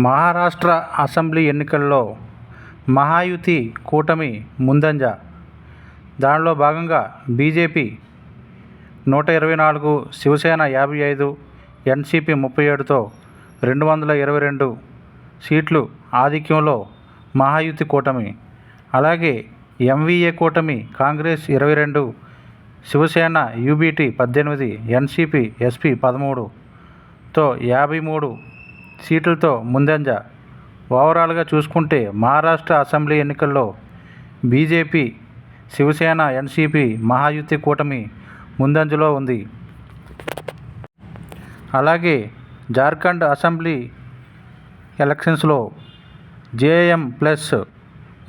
Maharashtra assembly ఎన్నికల్లో మహాయుతి కూటమి ముందంజ. దానిలో భాగంగా బీజేపీ 124, శివసేన 55, ఎన్సీపీ 37తో 222 సీట్లు ఆధిక్యంలో మహాయుతి కూటమి. అలాగే ఎంవీఏ కూటమి Congress 22, Shivsena UBT 18, NCP SP 13తో 53 సీట్లతో ముందంజ. ఓవరాల్గా చూసుకుంటే మహారాష్ట్ర అసెంబ్లీ ఎన్నికల్లో బీజేపీ, శివసేన, ఎన్సీపీ మహాయుతి కూటమి ముందంజలో ఉంది. అలాగే జార్ఖండ్ అసెంబ్లీ ఎలక్షన్స్లో జేఎం ప్లస్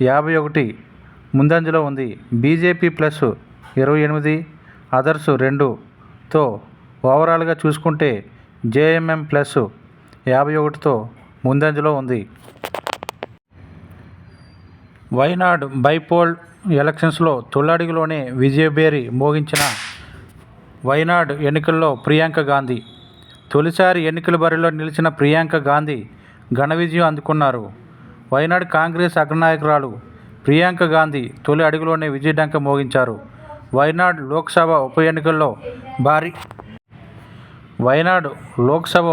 51 ముందంజలో ఉంది. బీజేపీ ప్లస్ 28, అదర్స్ 2తో ఓవరాల్గా చూసుకుంటే జేఎంఎం ప్లస్ 51తో ముందంజలో ఉంది. వైనాడ్ బైపోల్ ఎలక్షన్స్లో తొలడుగులోనే విజయభేరి మోగించిన వైనాడ్ ఎన్నికల్లో ప్రియాంక గాంధీ. తొలిసారి ఎన్నికల బరిలో నిలిచిన ప్రియాంక గాంధీ ఘన విజయం అందుకున్నారు. వైనాడ్ కాంగ్రెస్ అగ్రనాయకురాలు ప్రియాంక గాంధీ తొలి అడుగులోనే విజయడంక మోగించారు. వైనాడ్ లోక్సభ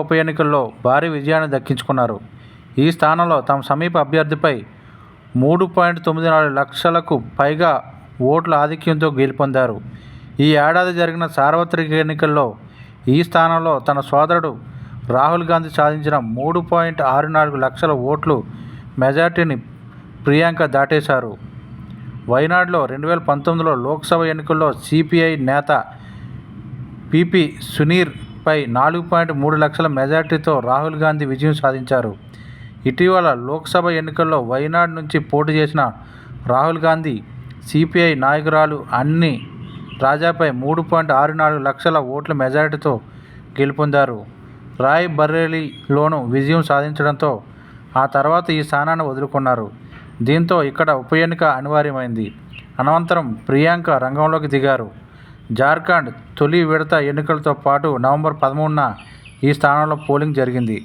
ఉప ఎన్నికల్లో భారీ విజయాన్ని దక్కించుకున్నారు. ఈ స్థానంలో తమ సమీప అభ్యర్థిపై 3.94 లక్షలకు పైగా ఓట్ల ఆధిక్యంతో గెలుపొందారు. ఈ ఏడాది జరిగిన సార్వత్రిక ఎన్నికల్లో ఈ స్థానంలో తన సోదరుడు రాహుల్ గాంధీ సాధించిన 3.64 లక్షల ఓట్లు మెజార్టీని ప్రియాంక దాటేశారు. వైనాడ్లో 2019లో లోక్సభ ఎన్నికల్లో సిపిఐ నేత పిపి సునీర్ పై 4.3 లక్షల మెజార్టీతో రాహుల్ గాంధీ విజయం సాధించారు. ఇటీవల లోక్సభ ఎన్నికల్లో వైనాడ్ నుంచి పోటీ చేసిన రాహుల్ గాంధీ సిపిఐ నాయకురాలు అన్ని రాజాపై 3.64 లక్షల ఓట్ల మెజారిటీతో గెలుపొందారు. రాయ్ బరేలీలోనూ విజయం సాధించడంతో ఆ తర్వాత ఈ స్థానాన్ని వదులుకున్నారు. దీంతో ఇక్కడ ఉప ఎన్నిక అనివార్యమైంది. అనంతరం ప్రియాంక రంగంలోకి దిగారు. జార్ఖండ్ తొలి విడత ఎన్నికలతో పాటు నవంబర్ 13న ఈ స్థానంలో పోలింగ్ జరిగింది.